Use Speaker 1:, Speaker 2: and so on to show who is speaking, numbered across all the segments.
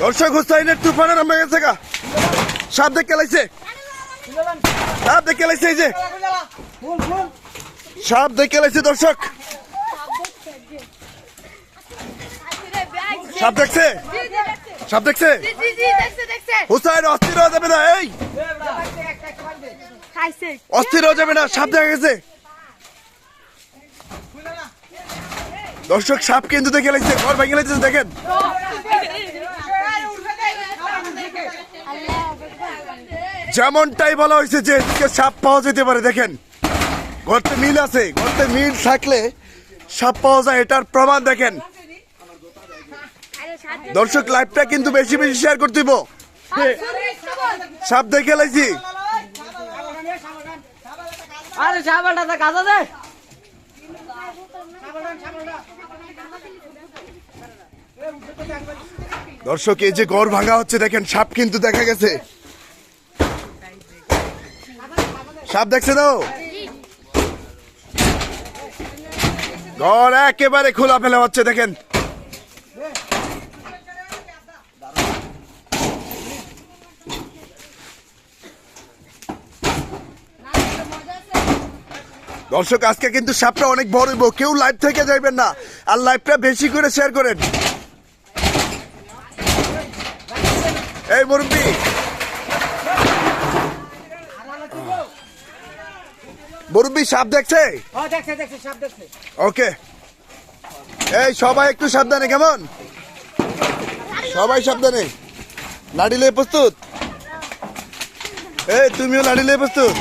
Speaker 1: দর্শক হুসাইনের তুফানের নামে গেছে গা। সাপ দেখে লাইছে, সাপ দেখে লাইছে, এই যে সাপ দেখে লাইছে দর্শক। সাপ দেখছে, সাপ দেখছে। হুসাইন অস্থির হয়ে যাবে না, এই অস্থির হয়ে যাবে না, সাপ দেখা গেছে দর্শক। সাপ কিন্তু দেখে লাইছে, ঘর ভেঙে লাইছে দেখেন। যেমনটাই বলা হয়েছে যে এদিকে সাপ পাওয়া যেতে পারে, দেখেন গর্তে মিল আছে, গর্তে মিল থাকলে সাপ পাওয়া যায়, এটার প্রমাণ দেখেন দর্শক। লাইভটা কিন্তু বেশি বেশি শেয়ার করতে দিব। সাপ দেখে লাইছি।
Speaker 2: আরে সাবালটা কাজা দে।
Speaker 1: দর্শক এই যে ঘর ভাঙা হচ্ছে দেখেন, সাপ কিন্তু দেখা গেছে। সাপ দেখছে তো, ঘর একেবারে খোলা ফেলা হচ্ছে দেখেন। দর্শক আজকে কিন্তু সাপটা অনেক বড়, কেউ লাইভ থেকে যাইবেন না, আর লাইভটা বেশি করে শেয়ার করেন। এই মুরব্বি, মুরব্বি সাপ দেখছে? ওকে, এই সবাই একটু সাবধানে, কেমন সবাই সাবধানে। লাঠি লয়ে প্রস্তুত? এই তুমিও লাঠি লয়ে প্রস্তুত?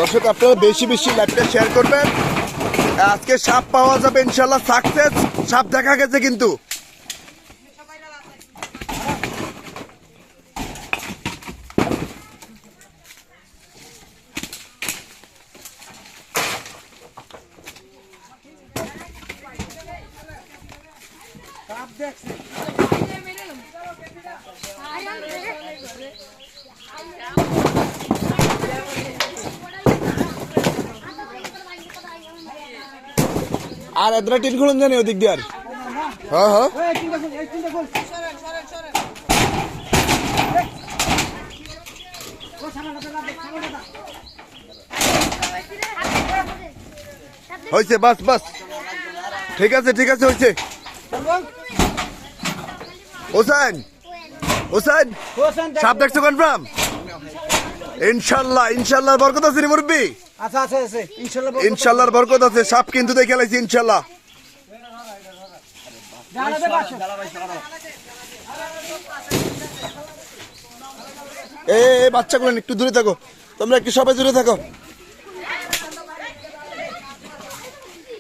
Speaker 1: দর্শক আপনারা বেশি বেশি লাইভটা শেয়ার করবেন। আজকে সাপ পাওয়া যাবে ইনশাল্লাহ, সাকসেস। সাপ দেখা গেছে কিন্তু। আর এতটা টিন খুলুন জানি ওদিক দিয়ে। আর হ্যাঁ হ্যাঁ, হয়েছে, বাস বাস, ঠিক আছে ঠিক আছে, হয়েছে। হোসেন, হোসেন সাপ দেখছো কনফার্ম? ইনশাল্লাহ, ইনশাল্লাহ বরকত আছে রে মুরব্বি।
Speaker 2: আচ্ছা আচ্ছা আছে, ইনশাআল্লাহ
Speaker 1: ইনশাল্লাহর বরকত আছে। সাপ কিন্তু দেখে লাইছি ইনশাল্লাহ। এই বাচ্চাগুলো একটু দূরে থাকো, তোমরা একটু সবাই দূরে থাকো।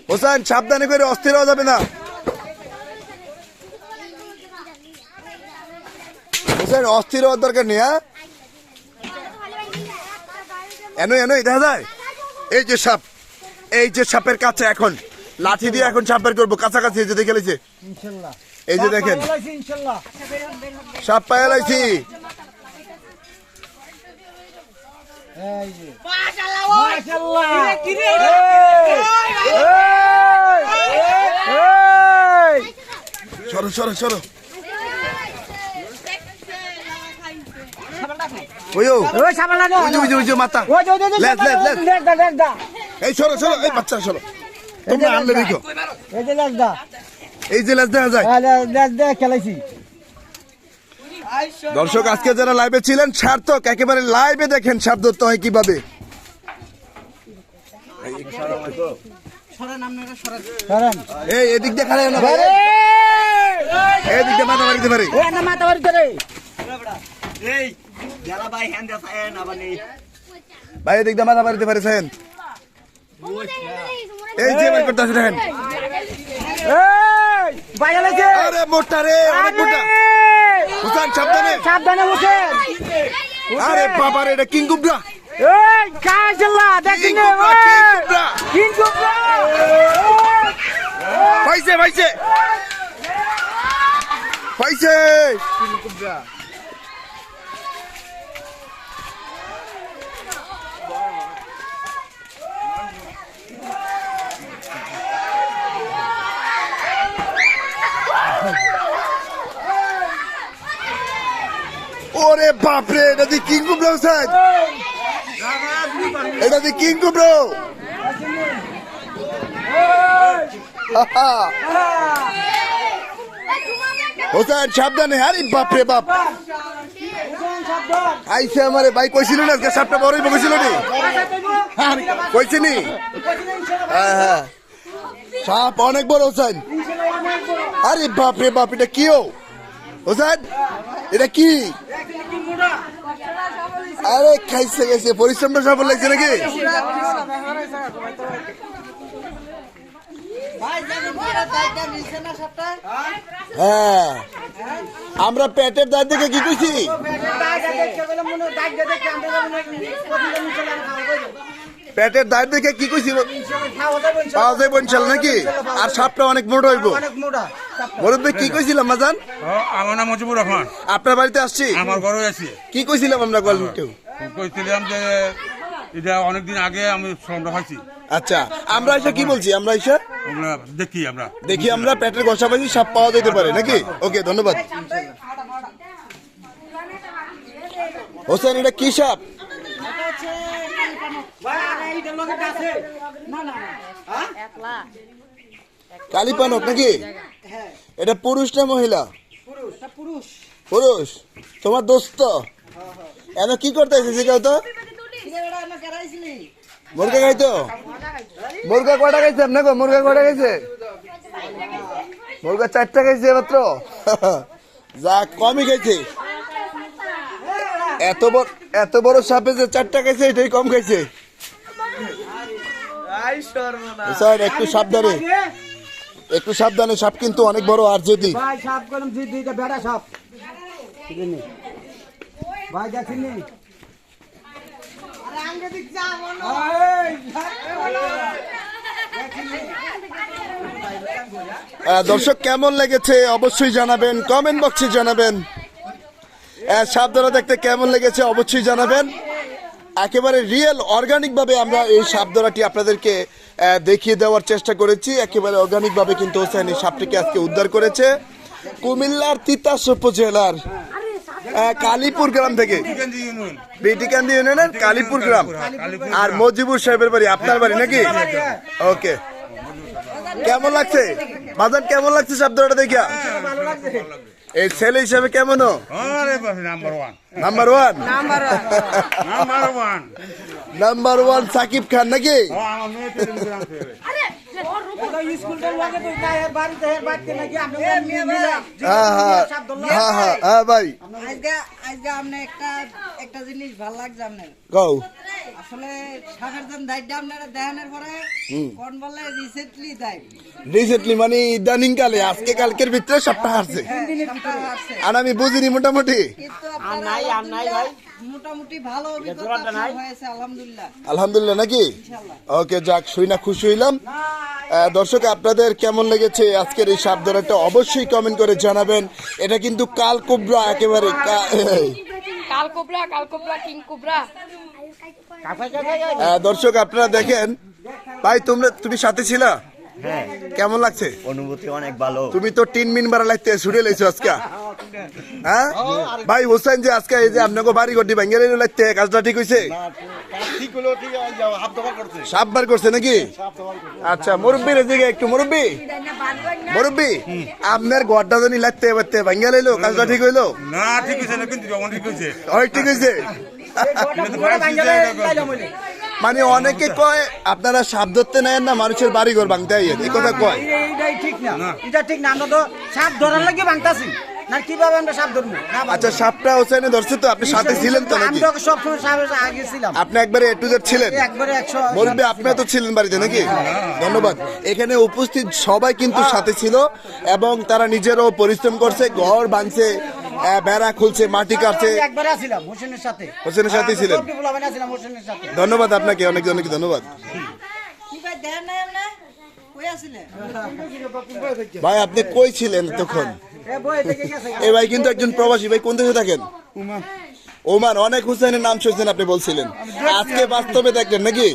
Speaker 1: হোসেন সাবধানে করে, অস্থির হওয়া যাবে না। হোসেন অস্থির হওয়ার দরকার নেই। হ্যাঁ এনো এনো দেখা যায়, এই যে সাপ, এই যে সাপের কাছে এখন লাঠি দিয়ে এখন সাপ বের করবো কাছাকাছি। এই যে দেখে লাইছে, এই যে দেখেন সাপ পায়ে লাইছি। সরো সরো সরো, মাথা এই সরো সরো, এই বাচ্চা সরো, তোমরা আনলে দেখো এই যে লেজ দেখা যায়। দর্শক আজকে যারা লাইভে ছিলেন সার্থক, একেবারে লাইভে দেখেন সাপ ধরতে হয় কিভাবে। এই এদিক দিয়ে খারাপ না ভাই, এদিক দিয়ে মাথা মারিতে পারে, মাথা মারিতে পারে ভাই, এদিক দিয়ে মাথা মারিতে পারেছেন। এই যে বের করতে আছে দেখেন, আরে মোটা রে, অনেক মোটা। হুসাইন সাবধানে, সাবধানে হোসেন। আরে বাবা রে, এটা কিং কুবরা। এই কাজলা দেখেন, কিং কুবরা পাইছে, পাইছে পাইছে কিং কুবরা। আরে বাপরে, এটা দি কিং কোবরা হোসেন, এটা দি কিং কোবরা। হোসেন সাবধানে, আরে বাপরে বাপ আইসে আমারে ভাই, কইছিল না আজকে সাপটা বড়ই বকেছিল নি, কইছিনি? হ্যাঁ হ্যাঁ, সাপ অনেক বড় হোসেন। আরে বাপরে বাপ, এটা কি হোসেন, এটা কি? আরে খাইছে গেছে, পরিশ্রমটা সফল লাগছে নাকি? হ্যাঁ, আমরা পেটের দাঁত দেখে কি কইছি, পেটের দাঁত দেখে কি কইছি, পাওয়া যাইব ইনশাল্লাহ নাকি? আর সাপটা অনেক মোটা হইব। মুরব্বি কি কইছিলাম মাজান?
Speaker 3: আমার নাম মুজিবুর রহমান।
Speaker 1: আপনার বাড়িতে আসছি,
Speaker 3: আমার ঘরে আছি।
Speaker 1: কি কইছিলাম আমরা গল্পেও?
Speaker 3: কইছিলাম যে এটা অনেকদিন আগে আমি শ্রমটা খাইছি।
Speaker 1: আচ্ছা, আমরা এসে কি বলছি, আমরা এসে
Speaker 3: আমরা দেখি
Speaker 1: আমরা পেটের ঘষা পাইছি, সাপ পাওয়া যেতে পারে নাকি? ওকে, ধন্যবাদ। হোসেন, এটা কি সাপ? কালীপানক নাকি? এটা পুরুষ না মহিলা? পুরুষ। তোমার দোস্ত এনে কি করতে আছে জিজ্ঞাসা তো? মুরগা খাইতো? মুরগা কটা খাইছে আপনার? মুরগা কটা খাইছে? মুরগা 4টা খাইছে মাত্র। যা কমই খাইছে, এত বড় সাপে যে 4টা খাইছে, এটাই কম খাইছে। স্যার একটু সাবধানে, একটু সাবধানে, সাপ কিন্তু অনেক বড়। আর যদি
Speaker 2: সাপ কলম দুইটা বেড়া সাপ ভাই দেখেননি,
Speaker 1: দর্শক কেমন লেগেছে অবশ্যই জানাবেন, কমেন্ট বক্সে জানাবেন। সাপ ধরা দেখতে কেমন লেগেছে অবশ্যই জানাবেন। একেবারে রিয়েল অর্গানিক ভাবে আমরা এই সাপ ধরাটি আপনাদেরকে দেখিয়ে দেওয়ার চেষ্টা করেছি। একেবারে অর্গানিক ভাবে কিন্তু হোসেন এই সাপটিকে আজকে উদ্ধার করেছে কুমিল্লার তিতাস উপজেলার কালীপুর গ্রাম থেকে, বিটিকান্দি ইউনিয়নের কালীপুর গ্রাম। আর মজিবুর সাহেবের বাড়ি আপনার বাড়ি নাকি? ওকে, কেমন লাগছে বাজার, কেমন লাগছে সাপ ধরাটা দেখিয়া? এই ছেলে হিসাবে কেমন? নাম্বার ওয়ান সাকিব খান নাকি? হ্যাঁ ভাই,
Speaker 4: একটা জিনিস ভালো লাগছে আপনার,
Speaker 1: কও।
Speaker 4: আসলে সাপের দাম দায়িত্ব আপনারা দেখানোর পরে কোন বলে
Speaker 1: রিসেন্টলি মানে ইদানিং কালে, আজকে কালকের ভিতরে সাপটা হারছে। আর আমি বুঝিনি মোটামুটি,
Speaker 4: কিন্তু আপনারা মোটামুটি ভালো অভিজ্ঞতা হয়েছে আলহামদুলিল্লাহ।
Speaker 1: আলহামদুলিল্লাহ নাকি? ওকে, যাক, শুই না খুশি হইলাম। দর্শক আপনাদের কেমন লেগেছে আজকের এই সাপ ধরাটা অবশ্যই কমেন্ট করে জানাবেন। এটা কিন্তু কাল কোবরা, একেবারে
Speaker 5: কাল কোবরা কিং কোবরা।
Speaker 1: দর্শক আপনারা দেখেন, ভাই তুমি সাথে ছিলা, কেমন লাগছে?
Speaker 6: অনুভূতি অনেক ভালো।
Speaker 1: তুমি তো 3 মিনিট বাড়া লাগতে ছুটে লাইছো আজকে। হ্যাঁ ভাই, হোসেন যে আজকে এই যে আপনাকে বাড়ি গড্ডি ভাঙ্গে লাইলো লাগতে, কাজটা ঠিক হইছে? সাপ বার করছে নাকি? আচ্ছা, মুরব্বীর এদিকে একটু, মুরব্বী আপনার গড্ডা জানি লাগতে পারতে ভাঙ্গে লাইলো, কাজটা ঠিক হইলো?
Speaker 3: না, ঠিক হইছে না, কিন্তু ঠিক হইছে।
Speaker 1: হয়, ঠিক হইছে। মানে অনেকে কয় আপনারা সাপ ধরতে নেন না, মানুষের বাড়ি ঘর ভাঙতে আইয়েন, এই কথা কয়।
Speaker 2: ঠিক না, এটা ঠিক না। আমরা তো সাপ ধরার লাগে ভাঙতাছি না, কিভাবে আমরা সাপ ধরবো?
Speaker 1: আচ্ছা, সাপটা হোসেনে ধরছে তো, আপনি সাথে ছিলেন তো নাকি?
Speaker 2: আমরা সবসময় সাপের আগে ছিলাম।
Speaker 1: আপনি একবারে A to Z ছিলেন?
Speaker 2: একবারে 100।
Speaker 1: মুরব্বী আপনি তো ছিলেন বাড়িতে নাকি? ধন্যবাদ। এখানে উপস্থিত সবাই কিন্তু সাথে ছিল এবং তারা নিজেরও পরিশ্রম করছে, ঘর ভাঙছে, বেড়া খুলছে, মাটি কাটছে।
Speaker 2: একবারে ছিলাম হোসেনের সাথে,
Speaker 1: হোসেনের সাথে ছিলেন।
Speaker 2: ছিলাম হোসেনের সাথে।
Speaker 1: ধন্যবাদ আপনাকে, অনেক অনেক ধন্যবাদ।
Speaker 4: কি ভাই দেন না আপনি কই আছিলেন?
Speaker 1: ভাই আপনি কই ছিলেন তখন? এই ভাই কিন্তু একজন প্রবাসী ভাই, কোন দেশে থাকেন? ওমান। অনেক হোসেনের নাম শুনছেন আপনি বলছিলেন, আজকে বাস্তবে দেখলেন নাকি?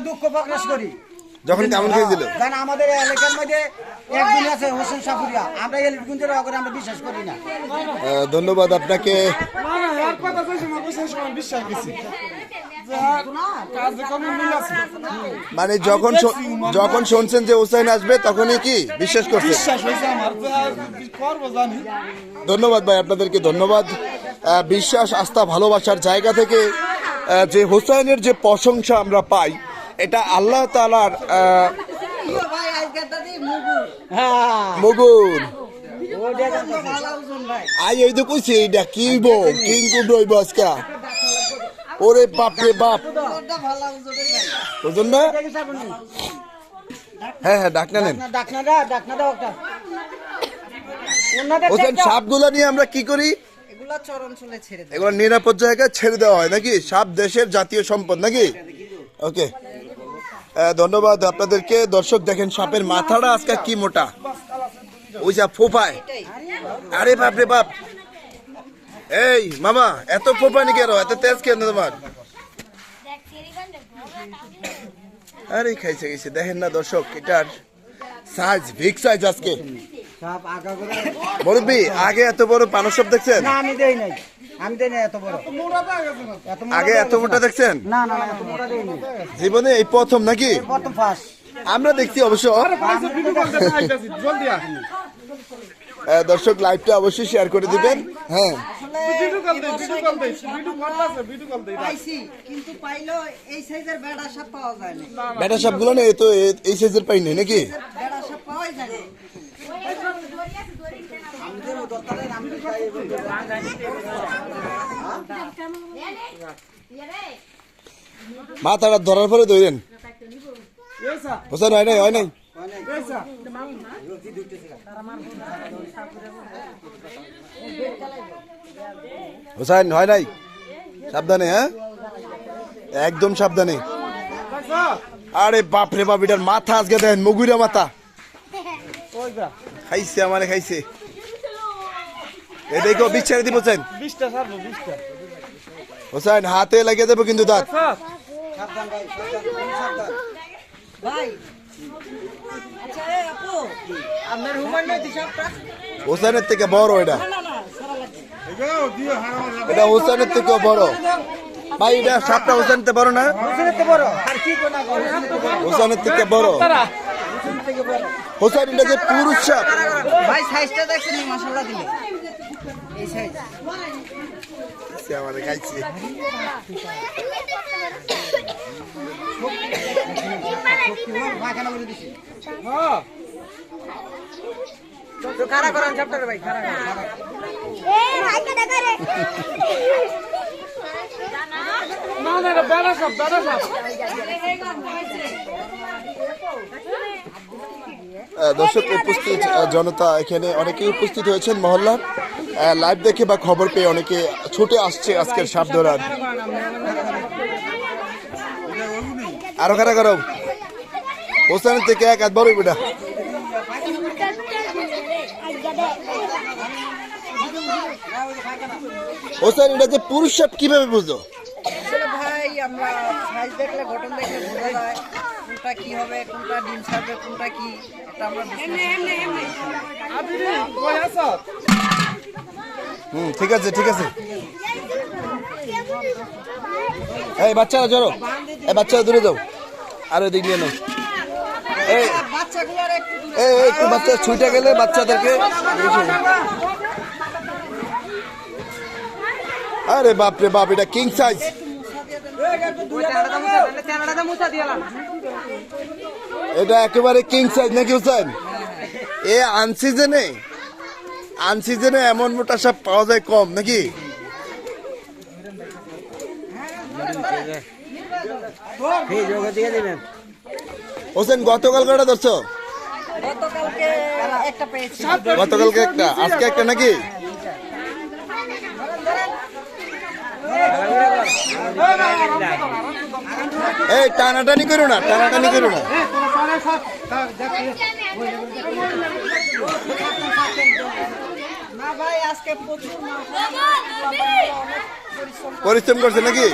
Speaker 2: দুঃখ প্রকাশ করি।
Speaker 1: যখন কেমন খেয়েছিল?
Speaker 2: কারণ আমাদের এলাকার মধ্যে একদিন আছে হোসেন সাপুরিয়া, আমরা এলিটগুঞ্জের অগরে আমরা বিশ্বাস করি না।
Speaker 1: ধন্যবাদ আপনাকে। মানে যখন শুনছেন যে হুসাইন আসবে তখনই কি বিশ্বাস করছেন? ধন্যবাদ ভাই, আপনাদেরকে ধন্যবাদ। বিশ্বাস, আস্থা, ভালোবাসার জায়গা থেকে যে হুসাইনের যে প্রশংসা আমরা পাই, এটা আল্লাহ তাআলার
Speaker 4: ভাই আজকের দাদি মুগু
Speaker 1: মগুন।
Speaker 4: ভালো ওজন ভাই
Speaker 1: আই এই তো কইছি এটা কিবো কিং কুবরই বসকা। ওরে বাপ রে বাপ,
Speaker 4: ওটা ভালো ওজনের ভাই
Speaker 1: বুঝুন না? হ্যাঁ হ্যাঁ, ডাক নেন।
Speaker 2: ডাকনা দাও একটা।
Speaker 1: হোসেন, সাপগুলো নিয়ে আমরা কি করি?
Speaker 4: এগুলা চরম চলে ছেড়ে দেয়।
Speaker 1: এগুলো নিরাপদ জায়গায় ছেড়ে দেওয়া হয় নাকি? সাপ দেশের জাতীয় সম্পদ নাকি? ওকে, ধন্যবাদ আপনাদেরকে। দর্শক দেখেন সাপের মাথাটা আজকে কি মোটা, ওই যা ফোপায়। আরে বাপ রে বাপ, এই মামা এত ফোপানি কেন, এত তেজ কেন তোমার? আরে খাইছে গেছে, দেখেন না দর্শক, এটার সাইজ বিগ সাইজ আজকে।
Speaker 2: সাপ আগা করে
Speaker 1: মুরব্বি, আগে এত বড় পানস সাপ দেখছেন?
Speaker 2: না, আমি দেই নাই এত বড়।
Speaker 1: আগে এত মোটা দেখছেন?
Speaker 2: না, এত মোটা দেই নাই।
Speaker 1: জীবনে এই প্রথম নাকি?
Speaker 2: প্রথম ফার্স্ট।
Speaker 1: আমরা দেখছি অবশ্য। দর্শক লাইভটা অবশ্যই শেয়ার করে দিবেন। হ্যাঁ,
Speaker 4: পাইছি কিন্তু পাইলো এই সাইজের বেড়া সাপ পাওয়া যায় না।
Speaker 1: বেটা সাপগুলো না এই তো এই সাইজের পাই নাই নাকি?
Speaker 4: বেড়া সাপ পাওয়াই যায় না।
Speaker 1: মাথাটা ধরার পরে ধরেন। হোসেন, হয় নাই, হয় নাই। হোসেন, হয় নাই। সাবধানে, হ্যাঁ একদম সাবধানে। আরে বাপ রে বাপ, এটার মাথা আজকে দেখেন, মগুরা মাথা খাইছে, আমারে খাইছে। এদিকেও বিষ ছেড়ে দিব হোসেন। হোসেন, হাতে লাগিয়ে দেবো কিন্তু দাঁত।
Speaker 2: সাবধান ভাই, সাবধান।
Speaker 4: ভাই আচ্ছা এই আপু আপনার হুমান নদী সাপটা
Speaker 1: হোসেনের থেকে বড় এটা,
Speaker 4: না সারা লাগছে।
Speaker 1: এটা হোসেনের থেকে বড় ভাই। এটা সাপটা হোসেনের থেকে বড় না?
Speaker 2: হোসেনের থেকে বড় আর কি কোনা
Speaker 1: হোসেনের থেকে বড়। হোসেন, এটা যে পুরুষ সাপ।
Speaker 4: ভাই সাইজটা দেখছেন মাশাআল্লাহ দিলে এই সাইজ
Speaker 1: সে আমারে খাইছে।
Speaker 2: মাখানা করে দিছি। তো খাড়া করেন চ্যাপ্টারে ভাই, খাড়া করেন।
Speaker 1: দর্শক উপস্থিত জনতা, এখানে অনেকেই উপস্থিত হয়েছেন মহল্লার। লাইভ দেখে বা খবর পেয়ে অনেকে ছুটে আসছে আজকের সাপ ধরার। আরো খারাপ করো, হোসেনের থেকে এক হাত বড় বেটা। হোসেন, এটা যে পুরুষ সাপ কিভাবে বুঝো?
Speaker 4: আসলে ভাই আমরা সাইজ দেখলে গঠন দেখলে বোঝা যায় কোনটা কি হবে, কোনটা ডিম ছাড়বে, কোনটা কি, এটা আমরা
Speaker 1: ঠিক আছে, ঠিক আছে। এই বাচ্চারা জড়ো, এই বাচ্চারা দূরে যাও, আর ওই দিক নিয়ে নাও। এই
Speaker 4: বাচ্চাগুলোর একটু দূরে
Speaker 1: এই একটু বাচ্চা ছুটে গেলে বাচ্চাদেরকে। আরে বাপ রে বাপ, এটা কিং সাইজ। এটা একেবারে কিং সাইজ নাকি হোসেন? এ আনসিজনে এমন মোটা সাপ পাওয়া যায় কম নাকি? হোসেন, গতকাল কটা ধরছো?
Speaker 4: গতকালকে একটা পেয়েছি।
Speaker 1: গতকালকে একটা, আজকে একটা নাকি? এই টানাটানি করো না, টানাটানি করো না।
Speaker 4: না ভাই আজকে প্রচুর মাছ, অনেক
Speaker 1: পরিশ্রম করছে নাকি?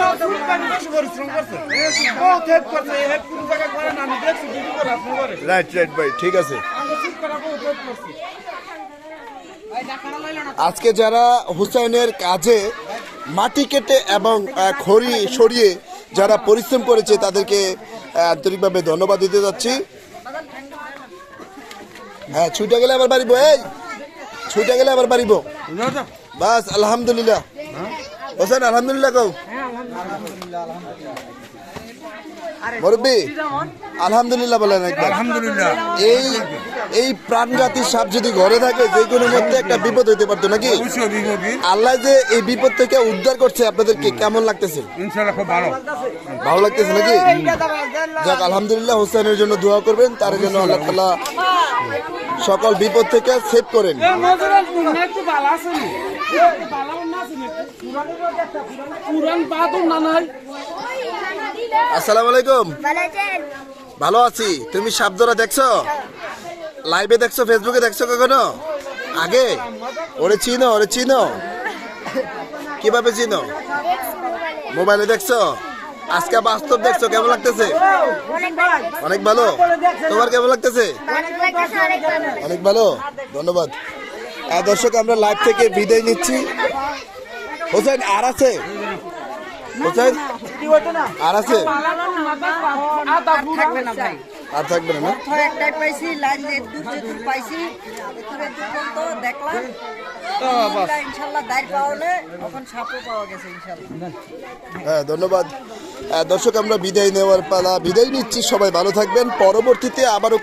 Speaker 1: রাইট রাইট ভাই, ঠিক আছে। আজকে যারা হুসাইনের কাজে মাটি কেটে এবং খড়ি সরিয়ে যারা পরিশ্রম করেছে তাদেরকে আন্তরিকভাবে ধন্যবাদ দিতে যাচ্ছি। হ্যাঁ, ছুটে গেলে আবার বাড়িব, এই ছুটে গেলে আবার বাড়িব। বাস আলহামদুলিল্লাহ। হোসেন আলহামদুলিল্লাহ কও। মুরব্বি আলহামদুলিল্লাহ বলেন একবার।
Speaker 3: আলহামদুলিল্লাহ।
Speaker 1: এই প্রাণঘাতী সাপ যদি ঘরে থাকে যে কোনো মধ্যে একটা বিপদ হইতে পারতো নাকি?
Speaker 3: অবশ্যই বিপদী।
Speaker 1: আল্লাহ যে এই বিপদ থেকে উদ্ধার করছে আপনাদেরকে কেমন লাগতেছে?
Speaker 3: ইনশাআল্লাহ খুব ভালো।
Speaker 1: ভালো লাগতেছে নাকি? যাক আলহামদুলিল্লাহ, হোসেনের জন্য দোয়া করবেন, তার জন্য আল্লাহ তাআলা সকল বিপদ থেকে সেভ করেন। আসসালামু আলাইকুম। ভালো আছি। তুমি সাপ ধরা দেখছো? লাইভে দেখছো, ফেসবুকে দেখছো কখনো? আগে ওরে চিনো? ওরে চিনো? কিভাবে চিনো? মোবাইলে দেখছো? আজকে বাস্তব দেখছো, কেমন লাগতেছে? অনেক ভালো। তোমার কেমন লাগতেছে? অনেক ভালো, ধন্যবাদ। দর্শক, আমরা লাইভ থেকে বিদায় নিচ্ছি। হোসেন আর আছে? হোসেন আর আছে?
Speaker 4: থাকবে না ভাই,
Speaker 1: আর থাকবে না?
Speaker 4: অর্থ একটাই পাইছি, লাইন যেদূর পাইছি এদূর পর্যন্ত দেখলাম। ইনশাল্লাহ দায় পাওয়ালে এখন সাপও পাওয়া গেছে ইনশাল্লাহ।
Speaker 1: হ্যাঁ, ধন্যবাদ। দর্শক, আমরা বিদায় নেওয়ার পালা, বিদায় নিচ্ছি। সবাই ভালো থাকবেন। পরবর্তীতে আবারও